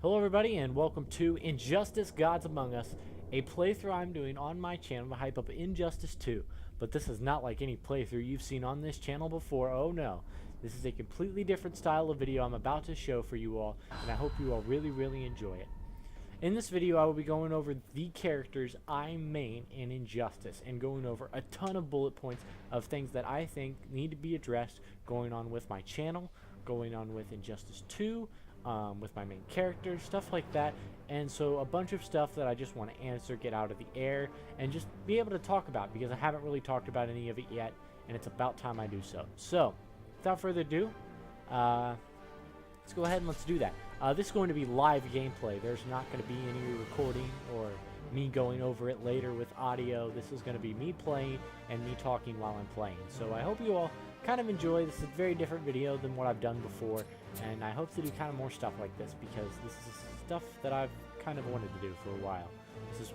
Hello everybody and welcome to Injustice Gods Among Us, a playthrough I'm doing on my channel to hype up Injustice 2. But this is not like any playthrough you've seen on this channel before, oh no. This is a completely different style of video I'm about to show for you all, and I hope you all really enjoy it. In this video I will be going over the characters I main in Injustice, and going over a ton of bullet points of things that I think need to be addressed going on with my channel, going on with Injustice 2, with my main characters, stuff like that. And so a bunch of stuff that I just want to answer, get out of the air, and just be able to talk about, because I haven't really talked about any of it yet, and it's about time I do so. So, without further ado, let's go ahead and let's do that. This is going to be live gameplay. There's not going to be any recording or me going over it later with audio. This is going to be me playing and me talking while I'm playing. So I hope you all kind of enjoy. This is a very different video than what I've done before, and I hope to do kind of more stuff like this, because this is stuff that I've kind of wanted to do for a while. This is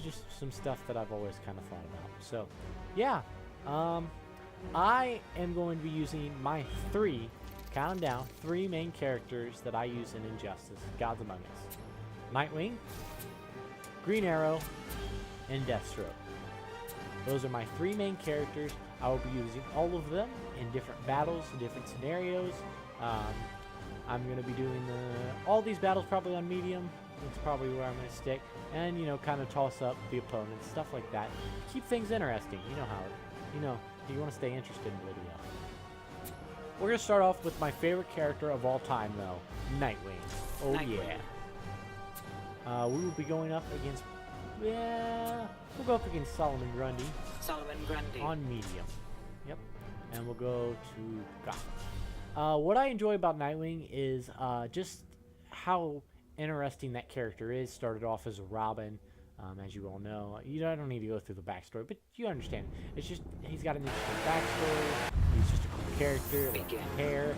just some stuff that I've always kind of thought about. So yeah, I am going to be using my three main characters that I use in Injustice Gods Among Us: Nightwing, Green Arrow, and Daktron. Those are my three main characters. I will be using all of them in different battles, different scenarios. I'm going to be doing all these battles probably on medium. That's probably where I'm going to stick. And, you know, kind of toss up the opponents, stuff like that. Keep things interesting. You know how you want to stay interested in the video. We're going to start off with my favorite character of all time, though, Nightwing. Oh, Nightwing. Yeah. We will be going up against... Yeah, we'll go up against Solomon Grundy. On medium. Yep. And we'll go to Gotham. What I enjoy about Nightwing is just how interesting that character is. Started off as a Robin, as you all know. I don't need to go through the backstory, but you understand. It's just, he's got an interesting backstory. He's just a cool character, like hair.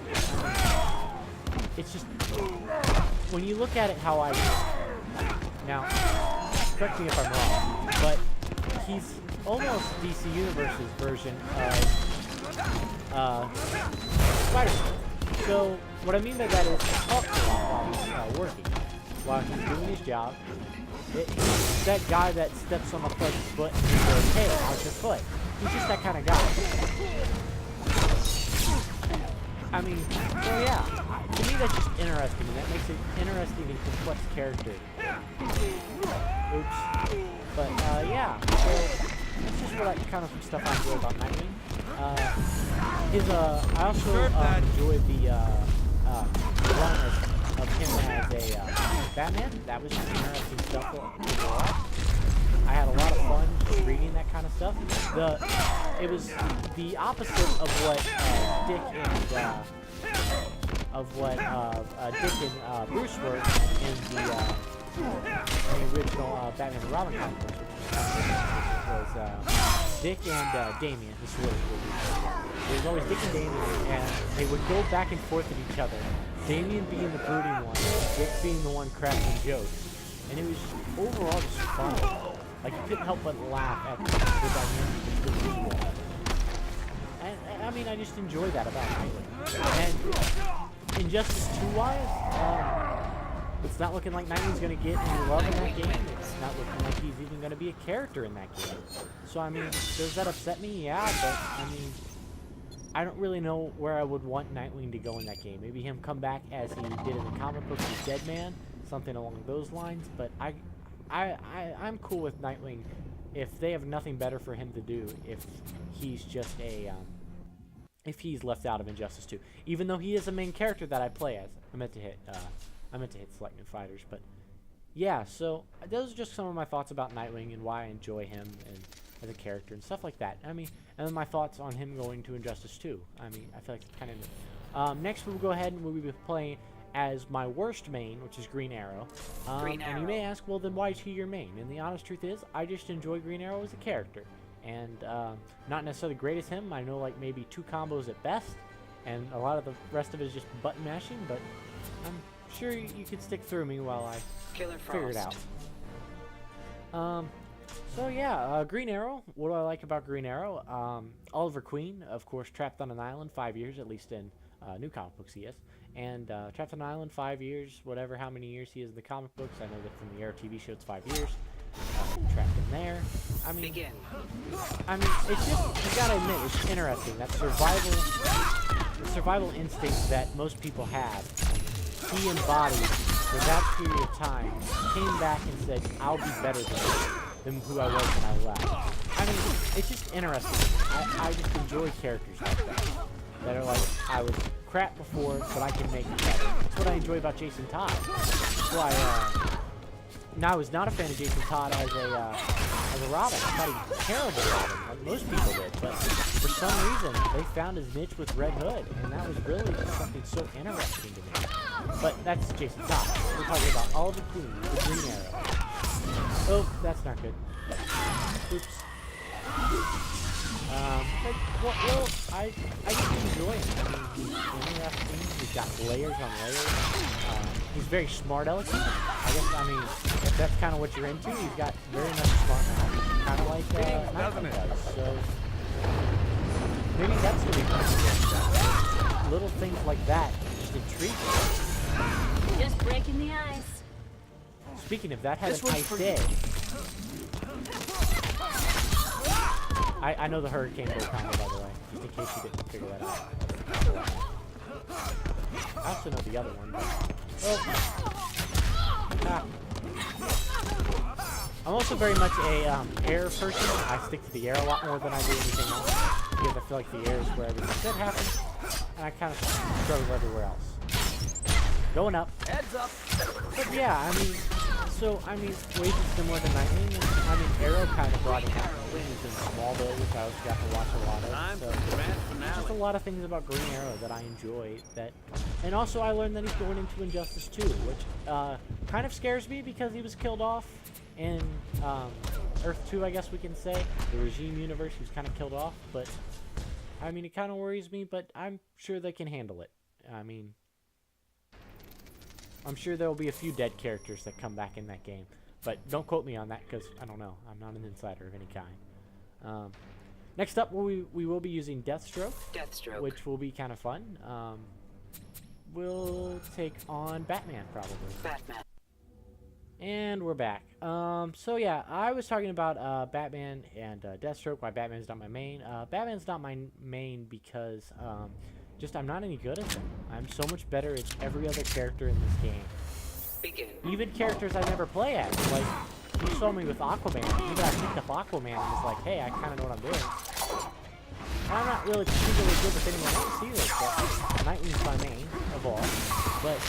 It's just, when you look at it how I... Now, correct me if I'm wrong, but he's almost DC Universe's version of Spider-Man. So what I mean by that is he talks a lot while he's working, while he's doing his job. He's that guy that steps on the fudge's foot and goes, "Hey, how's your foot?" He's just that kind of guy. I mean, so yeah, to me that's just interesting, and that makes it interesting and complex character. Oops. But yeah, so that's just what some stuff I enjoy about Nightwing. I also enjoy the run of him as a Batman. That was just interesting stuff overall. I had a lot of fun just reading that kind of stuff. It was the opposite of what Dick and Bruce were in the original Batman and Robin comic books, which was Dick and Damian. This is really cool. It was always Dick and Damian, and they would go back and forth at each other. Damian being the brooding one, Dick being the one cracking jokes, and it was overall just fun. Like, you couldn't help but laugh at the dynamic between the two. And I mean, I just enjoy that about Nightwing. And Injustice 2-wise, it's not looking like Nightwing's going to get any love in that game. It's not looking like he's even going to be a character in that game. So, I mean, does that upset me? Yeah, but, I mean, I don't really know where I would want Nightwing to go in that game. Maybe him come back as he did in the comic book as Deadman, something along those lines. But I'm cool with Nightwing if they have nothing better for him to do, if he's just if he's left out of Injustice 2. Even though he is a main character that I play as. I meant to hit select new fighters, but yeah, so those are just some of my thoughts about Nightwing and why I enjoy him and as a character and stuff like that. I mean, and then my thoughts on him going to Injustice 2. I mean, I feel like it's kind of next we'll go ahead and we'll be playing as my worst main, which is Green Arrow. And you may ask, well, then why is he your main? And the honest truth is, I just enjoy Green Arrow as a character. And not necessarily great as him. I know, like, maybe 2 combos at best, and a lot of the rest of it is just button mashing, but I'm sure you could stick through me while I figure it out. So yeah, Green Arrow. What do I like about Green Arrow? Oliver Queen, of course, trapped on an island 5 years, at least in new comic books he is. And trapped on an island, 5 years, whatever, how many years he is in the comic books. I know that from the Arrow TV show it's 5 years. Trapped in there. I mean, it's just, you gotta admit, it's interesting. That the survival instinct that most people have, he embodied for that period of time, came back and said, I'll be better than who I was when I left. I mean, it's just interesting. I just enjoy characters like that are like, I was crap before, but I can make it better. That's what I enjoy about Jason Todd. That's why, now I was not a fan of Jason Todd as a Robin. I thought he was a terrible Robin, like most people did. But for some reason, they found his niche with Red Hood, and that was really just something so interesting to me. But that's Jason Todd. We're talking about Oliver Queen, the Green Arrow. Oh, that's not good. Oops. Well, I just enjoy him. I mean, he's interesting. He's got layers on layers. He's very smart alecky. I mean, if that's kind of what you're into, he's got very much smart mouth. Kind of like Nightwing does. So, maybe that's going to be fun. Little things like that just intrigue me. Just breaking the ice. Speaking of that, had an ice day. I know the hurricane bow combo, by the way, just in case you didn't figure that out. I also know the other one, but... Oh. I'm also very much a air person. I stick to the air a lot more than I do anything else, because I feel like the air is where everything good happens, and I kind of struggle everywhere else. Going up. Heads up. But yeah, I mean, ways is similar to Nightwing. And, I mean, Arrow kind of brought in things in Smallville, which I also got to watch a lot of. So, just a lot of things about Green Arrow that I enjoy. And also I learned that he's going into Injustice 2, which kind of scares me because he was killed off in Earth 2, I guess we can say. The Regime universe, he was kind of killed off. But, I mean, it kind of worries me, but I'm sure they can handle it. I mean... I'm sure there will be a few dead characters that come back in that game. But don't quote me on that because I don't know. I'm not an insider of any kind. Next up, we will be using Deathstroke. Which will be kind of fun. We'll take on Batman, probably. And we're back. So yeah, I was talking about Batman and Deathstroke, why Batman's not my main. Batman's not my main because... just I'm not any good at them. I'm so much better at every other character in this game. Even characters I never play as. Like, you saw me with Aquaman. Even I picked up Aquaman and was like, hey, I kind of know what I'm doing. And I'm not really particularly good with anyone else either, but Nightwing's my main of all. But,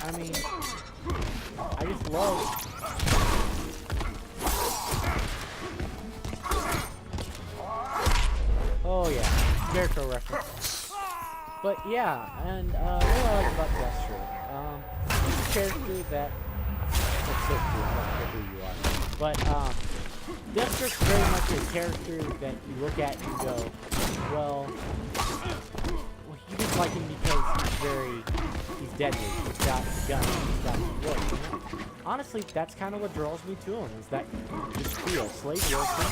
I mean, I just love... Oh yeah, Jericho reference. But yeah, and what do I like about Deathstroke? He's a character that... That's so cool, I don't care who you are. But, Deathstroke's very much a character that you look at and go, well you just like him because he's deadly, he's got a gun, he's got wood. Honestly, that's kind of what draws me to him, is that just feel slave worker,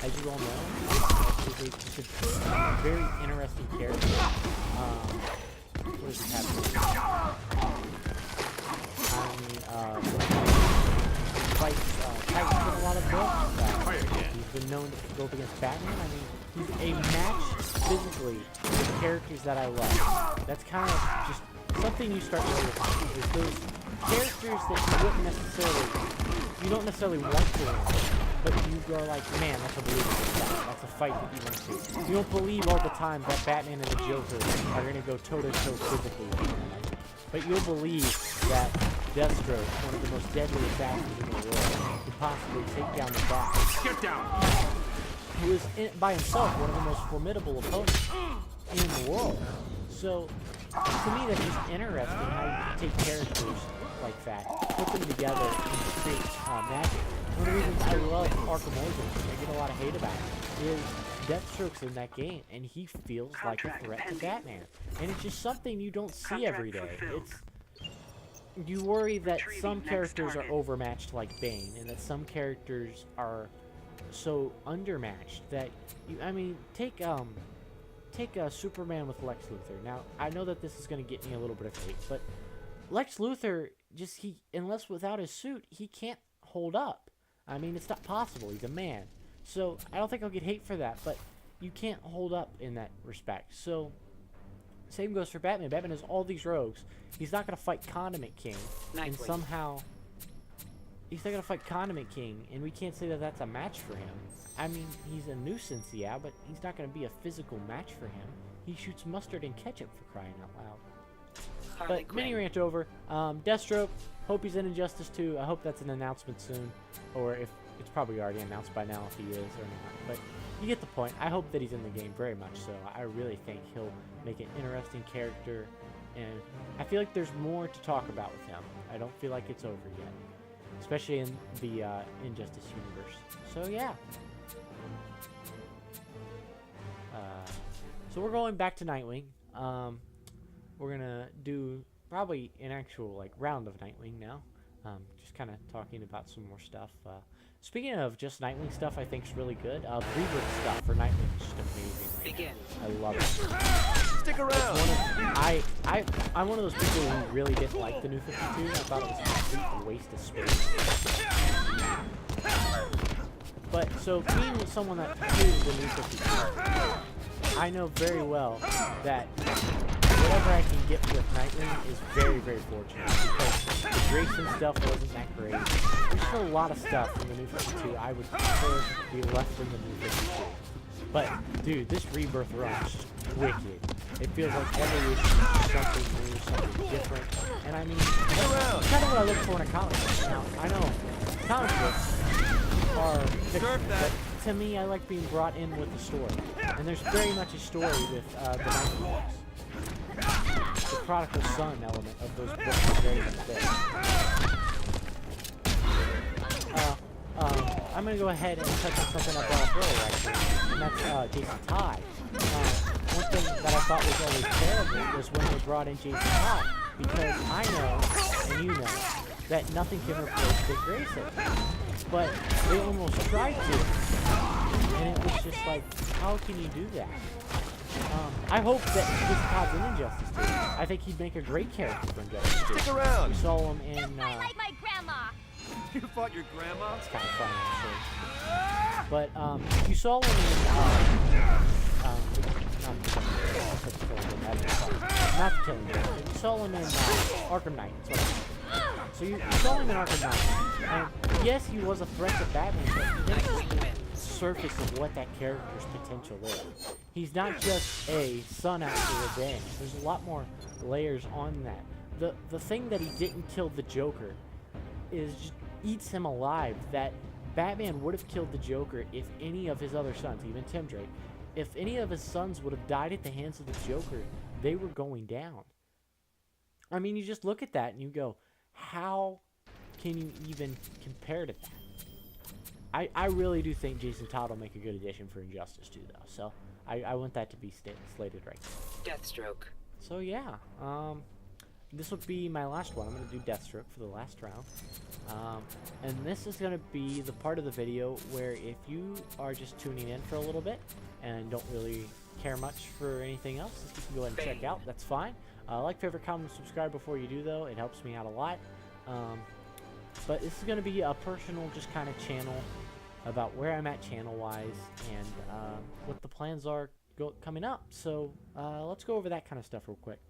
as you all know. He's a very interesting character. What does he have? I mean, fights Titans in a lot of books. He's been known to go up against Batman. I mean, he's a match physically with characters that I love. That's kind of just something you start noticing. There's those characters that you don't necessarily want to win. But you go like, man, that's a believable fight. That's a fight that you want to see. You don't believe all the time that Batman and the Joker are going to go toe-to-toe physically with one another. But you'll believe that Deathstroke, one of the most deadly assassins in the world, could possibly take down the Bat. Get down! Who is, by himself, one of the most formidable opponents in the world. So, to me, that's just interesting how you can take characters like that, put them together, and create magic. One of the reasons I love Arkham Origins, I get a lot of hate about it, is Deathstroke's in that game, and he feels like a threat to Batman. And it's just something you don't see every day. You worry that some characters are overmatched like Bane, and that some characters are so undermatched that, I mean, take take Superman with Lex Luthor. Now, I know that this is going to get me a little bit of hate, but Lex Luthor, unless without his suit, he can't hold up. I mean, it's not possible. He's a man. So, I don't think I'll get hate for that, but you can't hold up in that respect. So, same goes for Batman. Batman has all these rogues. He's not going to fight Condiment King. And somehow, he's not going to fight Condiment King, and we can't say that that's a match for him. I mean, he's a nuisance, yeah, but he's not going to be a physical match for him. He shoots mustard and ketchup, for crying out loud. But mini rant over. Deathstroke, hope he's in Injustice 2. I hope that's an announcement soon. Or if it's probably already announced by now if he is or not. But you get the point. I hope that he's in the game very much so. I really think he'll make an interesting character. And I feel like there's more to talk about with him. I don't feel like it's over yet. Especially in the Injustice universe. So yeah. So we're going back to Nightwing. We're gonna do probably an actual like round of Nightwing now. Just kind of talking about some more stuff. Speaking of just Nightwing stuff, I think is really good. Rebirth stuff for Nightwing is just amazing. I love it. Stick around. I'm one of those people who really didn't like the New 52. I thought it was a complete waste of space. But so being someone that hated the New 52, I know very well that whatever I can get with Nightwing is very, very fortunate because the Grayson stuff wasn't that great. There's still a lot of stuff from the New 52 I would prefer to be left in the New 52. But, dude, this Rebirth run is just wicked. It feels like every issue is something new, something different. And I mean, that's kind of what I look for in a comic book. Now, I know comic books are fiction, but to me, I like being brought in with the story. And there's very much a story with the Nightwing books. The prodigal son element of those books is very much there. I'm going to go ahead and touch on something I brought up earlier, actually, and that's Jason Todd. One thing that I thought was always terrible was when they brought in Jason Todd, because I know, and you know, that nothing can replace Dick Grayson. But they almost tried to, and it was just like, how can you do that? I hope that Jason Todd's in Injustice 2. I think he'd make a great character for Injustice 2. Stick around. We saw him in, like my grandma. You fought your grandma? It's kind of funny, actually. But, you saw him in, not Killing Joke. You saw him in, Arkham Knight. That's what so you saw him in Arkham Knight. And, yes, he was a threat to Batman, but he didn't see the surface of what that character's potential is. He's not just a son after revenge. There's a lot more layers on that. The thing that he didn't kill the Joker is just eats him alive. That Batman would have killed the Joker if any of his other sons, even Tim Drake, if any of his sons would have died at the hands of the Joker, they were going down. I mean, you just look at that and you go, how can you even compare to that? I really do think Jason Todd will make a good addition for Injustice 2, though. So I want that to be slated right now. Deathstroke. So yeah, this will be my last one. I'm going to do Deathstroke for the last round. And this is going to be the part of the video where if you are just tuning in for a little bit and don't really care much for anything else, you can go ahead and check out. That's fine. Like, favorite, comment, subscribe before you do, though. It helps me out a lot. But this is going to be a personal just kind of channel about where I'm at channel-wise and what the plans are coming up. So let's go over that kind of stuff real quick.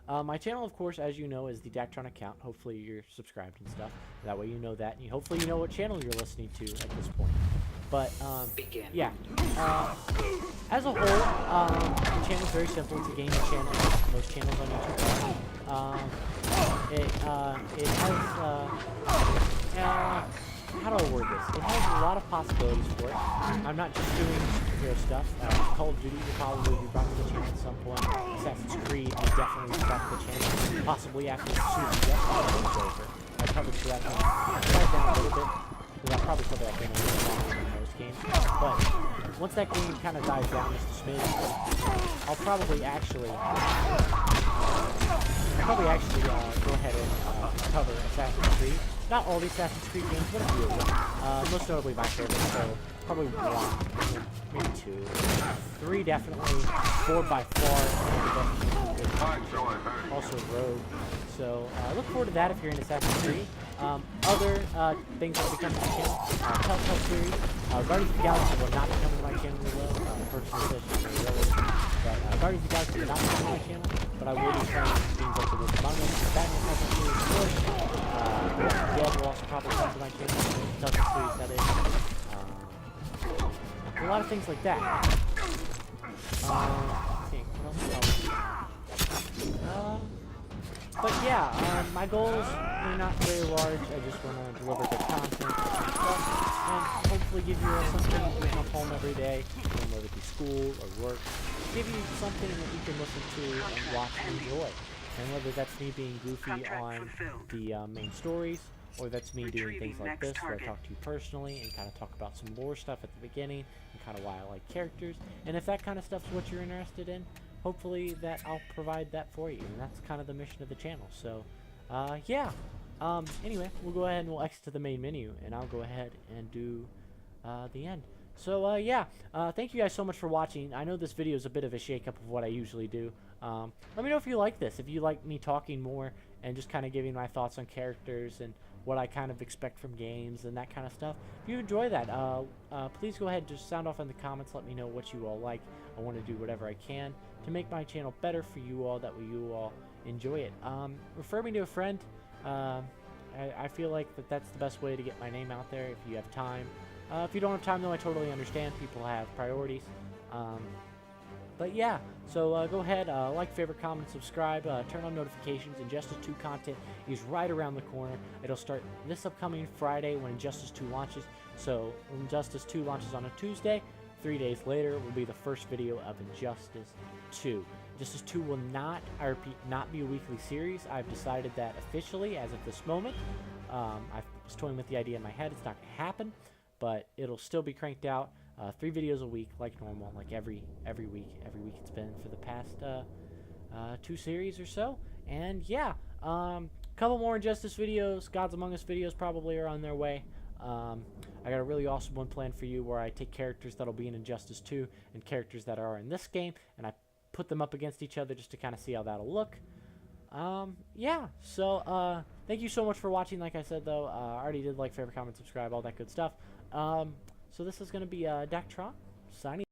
My channel, of course, as you know, is the Daktron account. Hopefully you're subscribed and stuff. That way you know that. And hopefully you know what channel you're listening to at this point. But, yeah. As a whole, the channel is very simple. It's a gaming channel. Most channels on YouTube are. It has, how do I word this? It has a lot of possibilities for it. I'm not just doing superhero stuff. Call of Duty will probably be brought to the channel at some point. Assassin's Creed will definitely be brought to the channel. Possibly after the Suicide is over. I probably should have slide down a little bit. Because I'll probably cover that game a little longer than most games. But once that game kind of dies down just a smidge, I'll probably actually go ahead and cover Assassin's Creed. not all the Assassin's Creed games, but a few of them. Most notably my favorite, so probably 1, maybe 2, 3 definitely, 4 by far, also Rogue. So look forward to that if you're into Assassin's Creed. Other things that will be coming to my channel, Telltale series, Guardians of the Galaxy will not be coming to my channel as well. Personally, but Guardians of the Galaxy will not be coming to my channel, but I will be playing things like The Wolf Among Us, Batman Arkham series, of course. Dead will also probably come to my channel, Telltale series that is. A lot of things like that. Let's see, what else? But yeah, my goals are not very large. I just want to deliver good content and hopefully give you something to come home every day, whether it be school or work. Give you something that you can listen to and watch and enjoy. And whether that's me being goofy on the main stories, or that's me doing things like this where I talk to you personally and kind of talk about some lore stuff at the beginning and kind of why I like characters. And if that kind of stuff's what you're interested in, hopefully that I'll provide that for you. And that's kind of the mission of the channel. So, yeah. Anyway, we'll go ahead and we'll exit to the main menu, and I'll go ahead and do the end. So, yeah. Thank you guys so much for watching. I know this video is a bit of a shakeup of what I usually do. Let me know if you like this, if you like me talking more and just kind of giving my thoughts on characters and what I kind of expect from games and that kind of stuff. If you enjoy that, please go ahead and just sound off in the comments. Let me know what you all like. I want to do whatever I can to make my channel better for you all, that way you all enjoy it. Refer me to a friend. I feel like that's the best way to get my name out there if you have time. If you don't have time, though, I totally understand. People have priorities. But yeah, so go ahead, like, favorite, comment, subscribe, turn on notifications. Injustice 2 content is right around the corner. It'll start this upcoming Friday when Injustice 2 launches. So Injustice 2 launches on a Tuesday. 3 days later will be the first video of Injustice 2. Injustice 2 will not, I repeat, not be a weekly series. I've decided that officially as of this moment. I was toying with the idea in my head. It's not going to happen, but it'll still be cranked out. 3 videos a week, like normal, like every week. Every week it's been for the past 2 series or so. And yeah, couple more Injustice videos, Gods Among Us videos probably are on their way. I got a really awesome one planned for you where I take characters that'll be in Injustice 2 and characters that are in this game, and I put them up against each other just to kind of see how that'll look. Yeah, so thank you so much for watching. Like I said, though, I already did like, favorite, comment, subscribe, all that good stuff. So this is going to be Daktron signing.